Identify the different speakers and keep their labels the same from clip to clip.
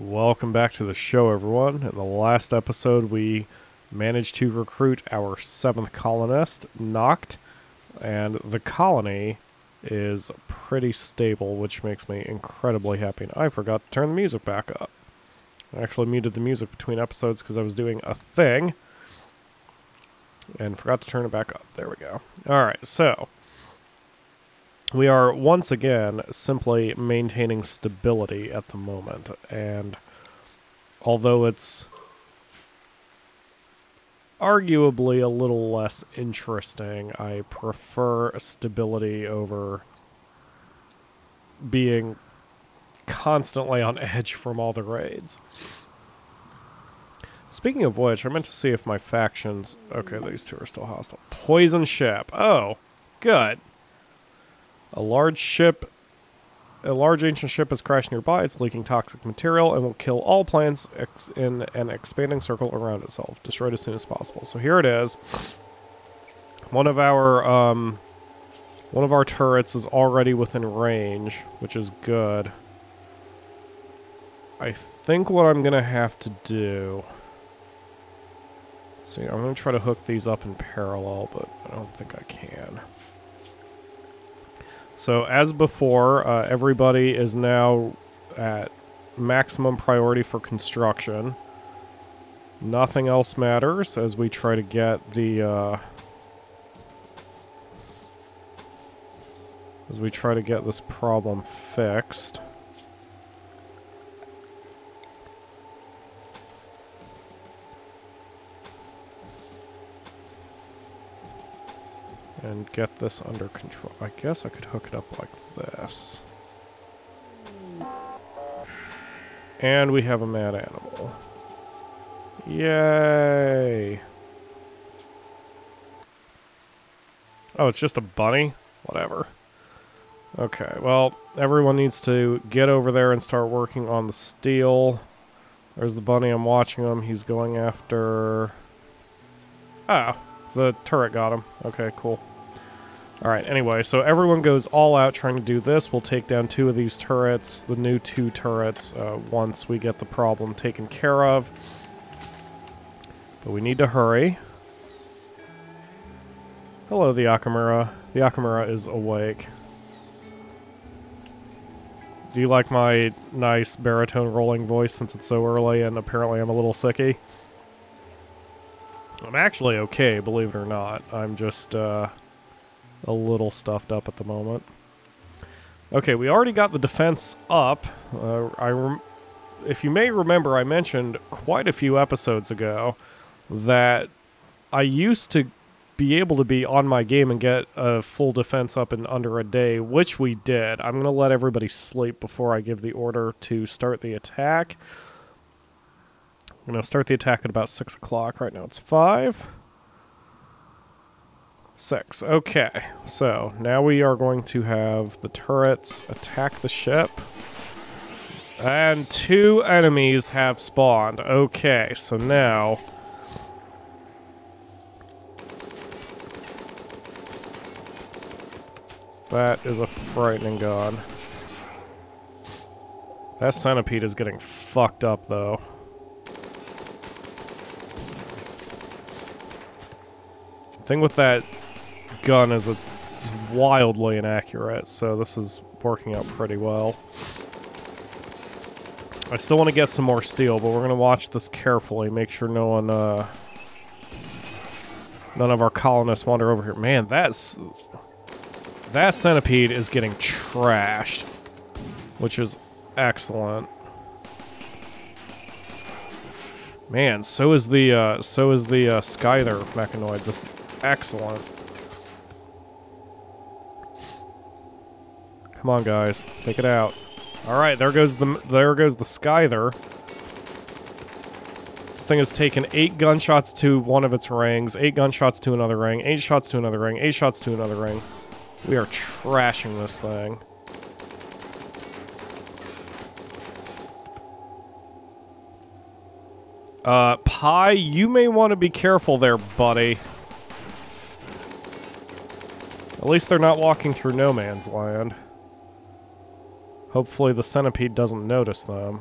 Speaker 1: Welcome back to the show, everyone. In the last episode, we managed to recruit our 7th colonist, Noct, and the colony is pretty stable, which makes me incredibly happy. And I forgot to turn the music back up. I actually muted the music between episodes because I was doing a thing, and forgot to turn it back up. There we go. Alright, so we are once again simply maintaining stability at the moment, and although it's arguably a little less interesting, I prefer stability over being constantly on edge from all the raids. Speaking of which, I meant to see if my factions... Okay, these two are still hostile. Poison ship. Oh, good. A large ancient ship has crashed nearby. It's leaking toxic material and will kill all plants in an expanding circle around itself. Destroyed as soon as possible. So here it is. One of our turrets is already within range, which is good. I think what I'm gonna have to do... See, I'm gonna try to hook these up in parallel, but I don't think I can. So, as before, everybody is now at maximum priority for construction. Nothing else matters as we try to get the, this problem fixed. And get this under control. I guess I could hook it up like this. And we have a mad animal. Yay! Oh, it's just a bunny? Whatever. Okay, well, everyone needs to get over there and start working on the steel. There's the bunny, I'm watching him. He's going after... Ah, the turret got him. Okay, cool. Alright, anyway, so everyone goes all out trying to do this. We'll take down 2 of these turrets, the new 2 turrets, once we get the problem taken care of. But we need to hurry. Hello, the Akamura. The Akamura is awake. Do you like my nice baritone rolling voice since it's so early and apparently I'm a little sicky? I'm actually okay, believe it or not. I'm just, a little stuffed up at the moment. Okay, we already got the defense up. If you may remember, I mentioned quite a few episodes ago that I used to be able to be on my game and get a full defense up in under a day, which we did. I'm going to let everybody sleep before I give the order to start the attack. I'm going to start the attack at about 6 o'clock. Right now it's 5. 6. Okay, so now we are going to have the turrets attack the ship. And 2 enemies have spawned. Okay, so now... That is a frightening god. That centipede is getting fucked up, though. The thing with that gun is it's wildly inaccurate, so this is working out pretty well. I still want to get some more steel, but we're going to watch this carefully, make sure no one, none of our colonists wander over here. Man, that centipede is getting trashed, which is excellent. Man, so is the Skyther mechanoid. This is excellent. Come on, guys, take it out. All right, there goes the Skyther. This thing has taken 8 gunshots to one of its rings, 8 gunshots to another ring, 8 shots to another ring, 8 shots to another ring. We are trashing this thing. Pi, you may want to be careful there, buddy. At least they're not walking through no man's land. Hopefully the centipede doesn't notice them.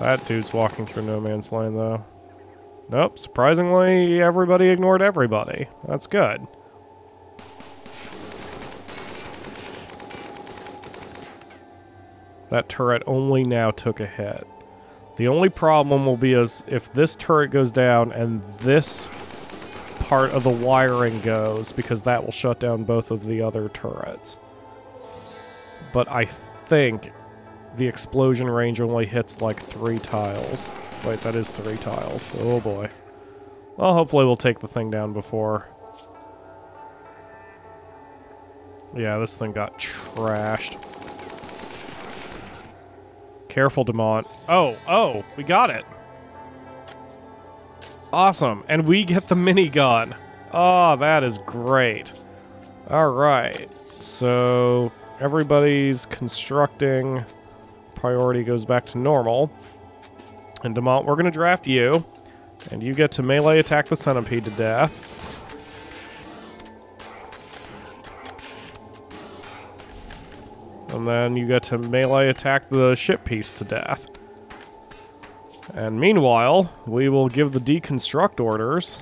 Speaker 1: That dude's walking through no man's land, though. Nope, surprisingly, everybody ignored everybody. That's good. That turret only now took a hit. The only problem will be is if this turret goes down and this part of the wiring goes, because that will shut down both of the other turrets. But I think the explosion range only hits like 3 tiles. Wait, that is 3 tiles. Oh boy. Well, hopefully we'll take the thing down before. Yeah, this thing got trashed. Careful, Demont. Oh, we got it. Awesome, and we get the minigun. Oh, that is great. Alright, so everybody's constructing. Priority goes back to normal. And Demont, we're going to draft you. And you get to melee attack the centipede to death. And then you get to melee attack the ship piece to death. And meanwhile, we will give the deconstruct orders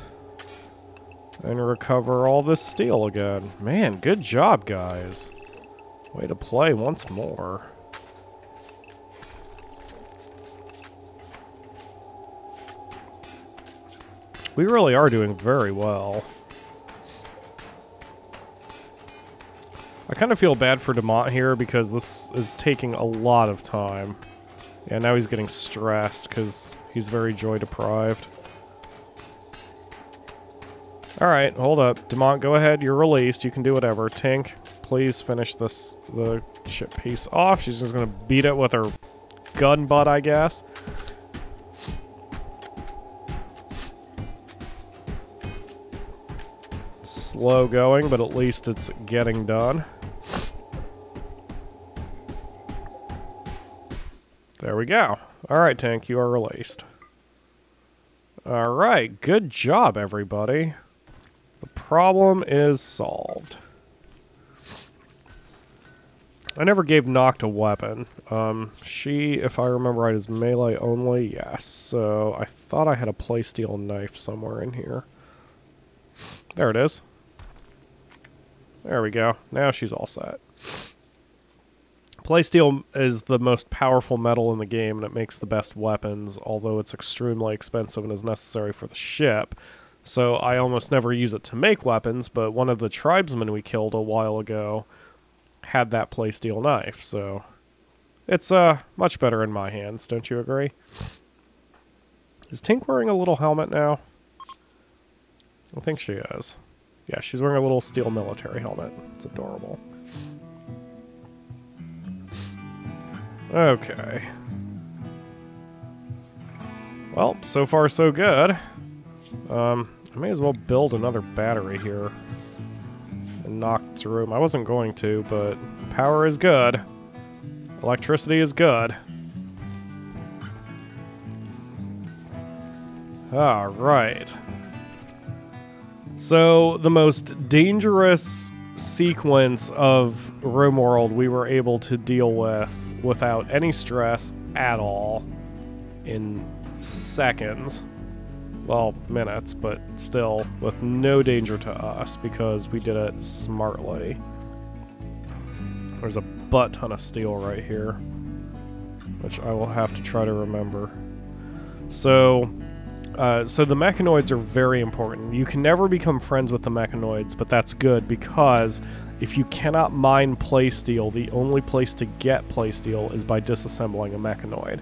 Speaker 1: and recover all this steel again. Man, good job, guys. Way to play once more. We really are doing very well. I kind of feel bad for Demont here because this is taking a lot of time. Yeah, now he's getting stressed because he's very joy deprived. Alright, hold up. Demont, go ahead. You're released. You can do whatever. Tink, please finish the ship piece off. She's just going to beat it with her gun butt, I guess. Slow going, but at least it's getting done. There we go. Alright, Tank, you are released. Alright, good job, everybody. The problem is solved. I never gave Noct a weapon. She, if I remember right, is melee only. Yes, so I thought I had a playsteel knife somewhere in here. There it is. There we go. Now she's all set. Playsteel is the most powerful metal in the game, and it makes the best weapons, although it's extremely expensive and is necessary for the ship. So I almost never use it to make weapons, but one of the tribesmen we killed a while ago had that playsteel knife, so it's much better in my hands, don't you agree? Is Tink wearing a little helmet now? I think she is. Yeah, she's wearing a little steel military helmet. It's adorable. Okay. Well, so far so good. I may as well build another battery here in Noct's room. I wasn't going to, but power is good. Electricity is good. Alright. So, the most dangerous sequence of RimWorld we were able to deal with without any stress at all in seconds. Well, minutes, but still with no danger to us because we did it smartly. There's a butt ton of steel right here, which I will have to try to remember. So the mechanoids are very important. You can never become friends with the mechanoids, but that's good because if you cannot mine playsteel, the only place to get playsteel is by disassembling a mechanoid,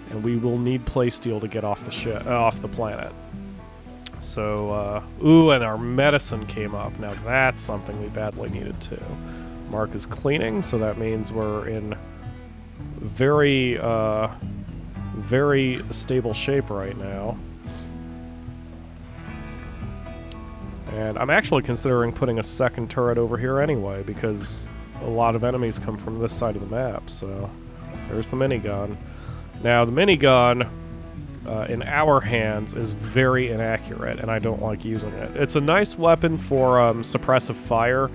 Speaker 1: and we will need playsteel to get off the ship, off the planet. So, ooh, and our medicine came up. Now that's something we badly needed too. Mark is cleaning, so that means we're in very, very stable shape right now. And I'm actually considering putting a second turret over here anyway, because a lot of enemies come from this side of the map, so there's the minigun. Now, the minigun, in our hands, is very inaccurate, and I don't like using it. It's a nice weapon for suppressive fire,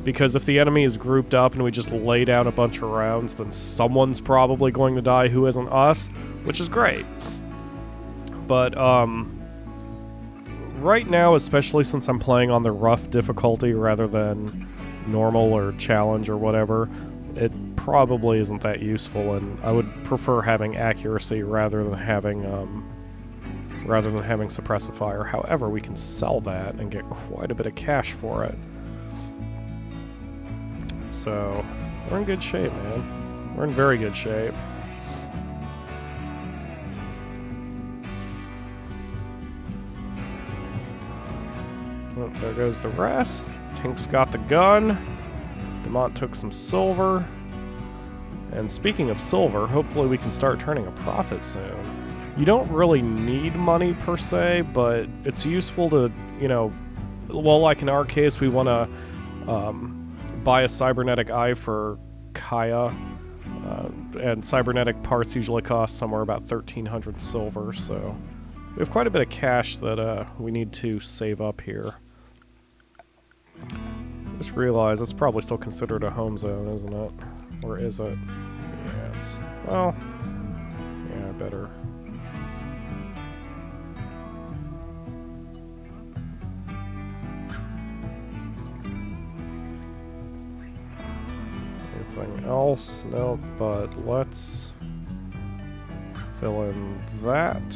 Speaker 1: Because if the enemy is grouped up and we just lay down a bunch of rounds, then someone's probably going to die who isn't us, which is great. But, right now, especially since I'm playing on the rough difficulty rather than normal or challenge or whatever, it probably isn't that useful, and I would prefer having accuracy rather than having suppressive fire. However, we can sell that and get quite a bit of cash for it. So, we're in good shape, man. We're in very good shape. Oh, there goes the rest. Tink's got the gun. Demont took some silver. And speaking of silver, hopefully we can start turning a profit soon. You don't really need money per se, but it's useful to, you know, well, like in our case, we want to buy a cybernetic eye for Kaya, and cybernetic parts usually cost somewhere about 1,300 silver, so we have quite a bit of cash that we need to save up here. Just realized it's probably still considered a home zone, isn't it? Or is it? Yes. Well, yeah, better. Anything else? No, but let's fill in that.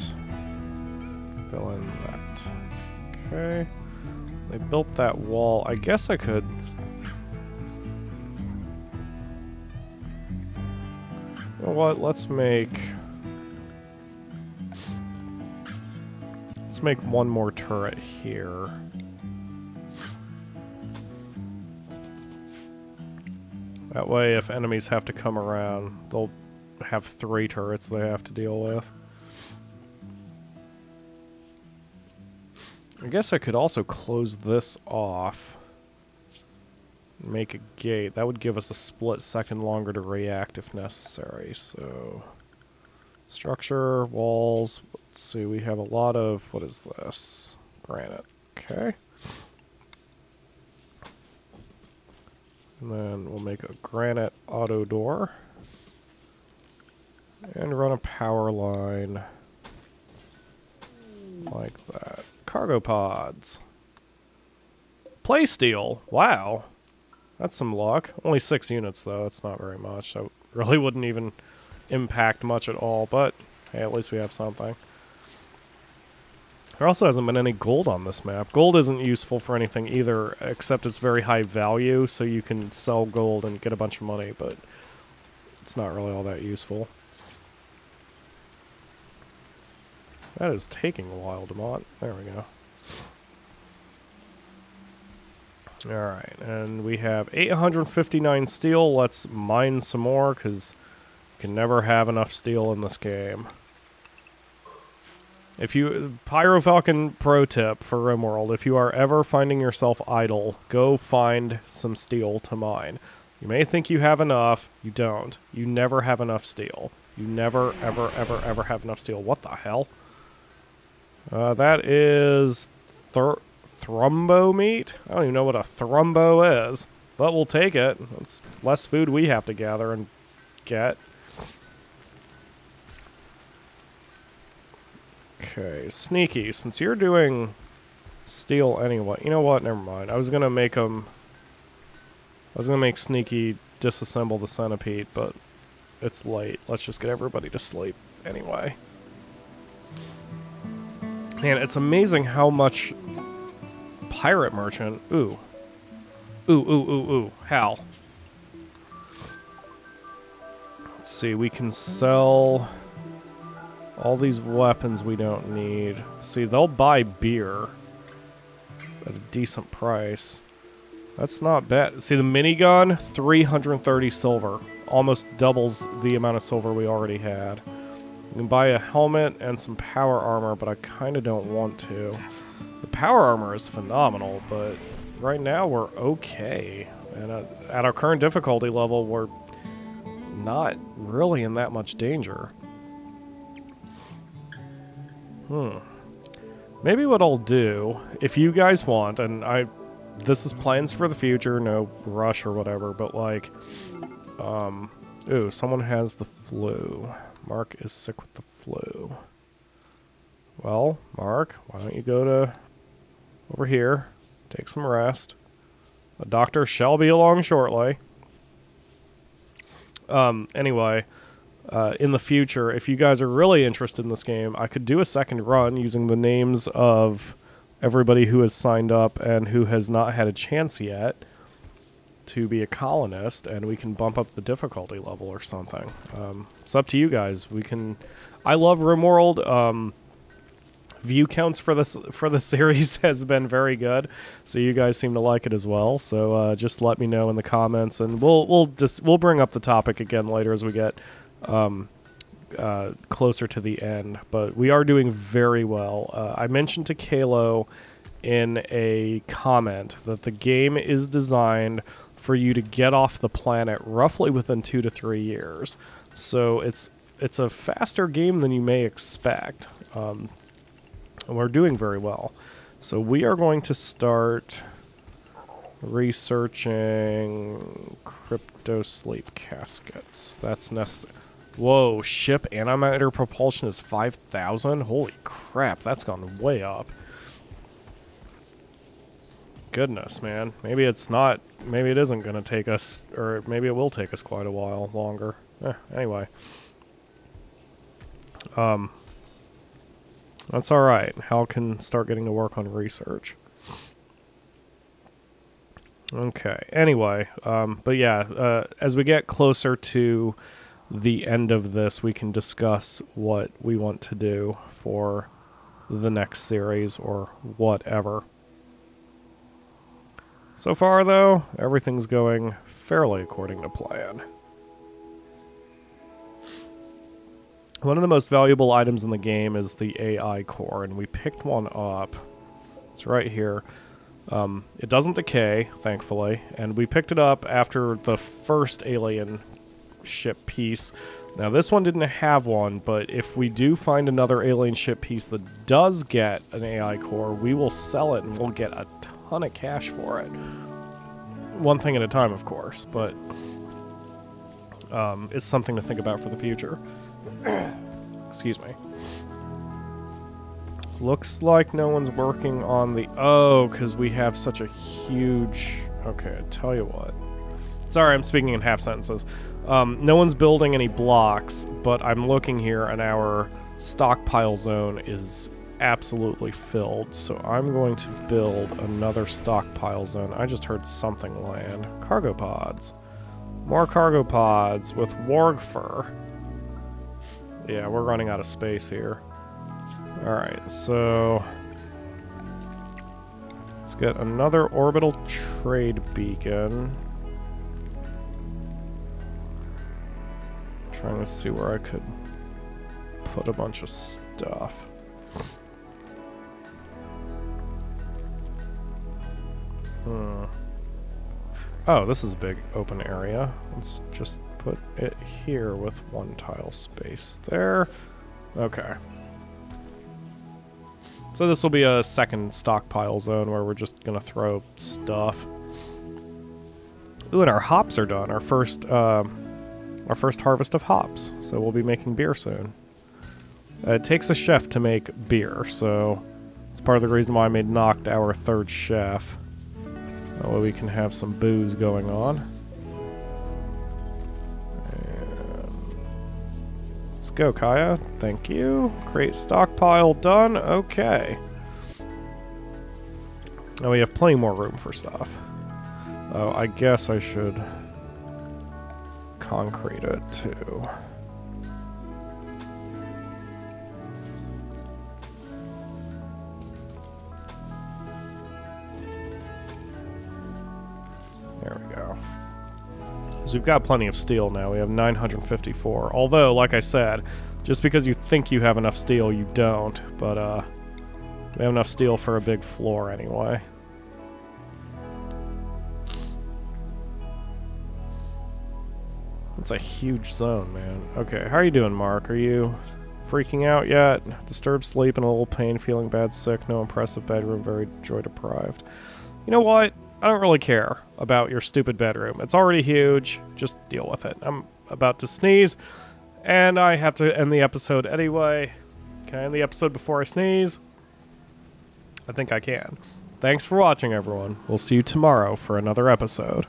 Speaker 1: Fill in that. Okay. They built that wall. I guess I could... You know what? Let's make one more turret here. That way, if enemies have to come around, they'll have 3 turrets they have to deal with. I guess I could also close this off. Make a gate. That would give us a split second longer to react if necessary. So, structure, walls. Let's see, we have a lot of, what is this? Granite. Okay. And then we'll make a granite auto door. And run a power line like that. Cargo pods. Play steel. Wow. That's some luck. Only 6 units, though. That's not very much. That really wouldn't even impact much at all, but hey, at least we have something. There also hasn't been any gold on this map. Gold isn't useful for anything either, except it's very high value, so you can sell gold and get a bunch of money, but it's not really all that useful. That is taking a while, Demont. There we go. Alright, and we have 859 steel. Let's mine some more, because you can never have enough steel in this game. If you... PyroFalkon pro tip for RimWorld, if you are ever finding yourself idle, go find some steel to mine. You may think you have enough, you don't. You never have enough steel. You never, ever, ever, ever have enough steel. What the hell? That is... Thrumbo meat? I don't even know what a thrumbo is, but we'll take it. It's less food we have to gather and get. Okay, Sneaky, since you're doing steel anyway, you know what, never mind. I was gonna make Sneaky disassemble the centipede, but it's late. Let's just get everybody to sleep anyway. Man, it's amazing how much pirate merchant. Ooh. How? Let's see, we can sell all these weapons we don't need. See, they'll buy beer at a decent price. That's not bad. See, the minigun, 330 silver. Almost doubles the amount of silver we already had. You can buy a helmet and some power armor, but I kind of don't want to. The power armor is phenomenal, but right now we're okay. And at our current difficulty level, we're not really in that much danger. Maybe what I'll do, if you guys want, and this is plans for the future, no rush or whatever, but like, ooh, someone has the flu. Mark is sick with the flu. Well, Mark, why don't you go to over here, take some rest. The doctor shall be along shortly. Anyway, in the future, if you guys are really interested in this game, I could do a second run using the names of everybody who has signed up and who has not had a chance yet to be a colonist, and we can bump up the difficulty level or something. It's up to you guys. I love RimWorld. View counts for the series has been very good, so you guys seem to like it as well. So just let me know in the comments, and we'll bring up the topic again later as we get closer to the end. But we are doing very well. I mentioned to Kalo in a comment that the game is designed for you to get off the planet roughly within 2 to 3 years. So it's a faster game than you may expect. And we're doing very well. So we are going to start researching crypto sleep caskets. That's necessary. Whoa, ship animator propulsion is 5,000? Holy crap, that's gone way up. Goodness, man. Maybe it's not, maybe it isn't going to take us, or maybe it will take us quite a while longer. Anyway. That's alright. Hal can start getting to work on research. Okay, anyway, but yeah, as we get closer to the end of this, we can discuss what we want to do for the next series or whatever. So far, though, everything's going fairly according to plan. One of the most valuable items in the game is the AI core, and we picked one up. It's right here. It doesn't decay, thankfully, and we picked it up after the first alien ship piece. Now, this one didn't have one, but if we do find another alien ship piece that does get an AI core, we will sell it and we'll get a ton of cash for it. One thing at a time, of course, but it's something to think about for the future. Excuse me. Looks like no one's working on the... Oh, because we have such a huge... Okay, I tell you what. Sorry, I'm speaking in half sentences. No one's building any blocks, but I'm looking here and our stockpile zone is absolutely filled. So I'm going to build another stockpile zone. I just heard something land. Cargo pods. More cargo pods with warg fur. Yeah, we're running out of space here. Alright, so let's get another orbital trade beacon. Trying to see where I could put a bunch of stuff. Oh, this is a big open area. Let's just put it here with one tile space there. Okay. So this will be a second stockpile zone where we're just going to throw stuff. Ooh, and our hops are done. Our first harvest of hops. So we'll be making beer soon. It takes a chef to make beer, so it's part of the reason why I made Noct our third chef. That way we can have some booze going on. And let's go, Kaya. Thank you. Create stockpile done. Okay. Now we have plenty more room for stuff. Oh, I guess I should concrete it too. There we go. So we've got plenty of steel now. We have 954. Although, like I said, just because you think you have enough steel, you don't. But we have enough steel for a big floor anyway. It's a huge zone, man. Okay, how are you doing, Mark? Are you freaking out yet? Disturbed sleep and a little pain, feeling bad, sick, no impressive bedroom, very joy deprived. You know what? I don't really care about your stupid bedroom. It's already huge. Just deal with it. I'm about to sneeze, and I have to end the episode anyway. Can I end the episode before I sneeze? I think I can. Thanks for watching, everyone. We'll see you tomorrow for another episode.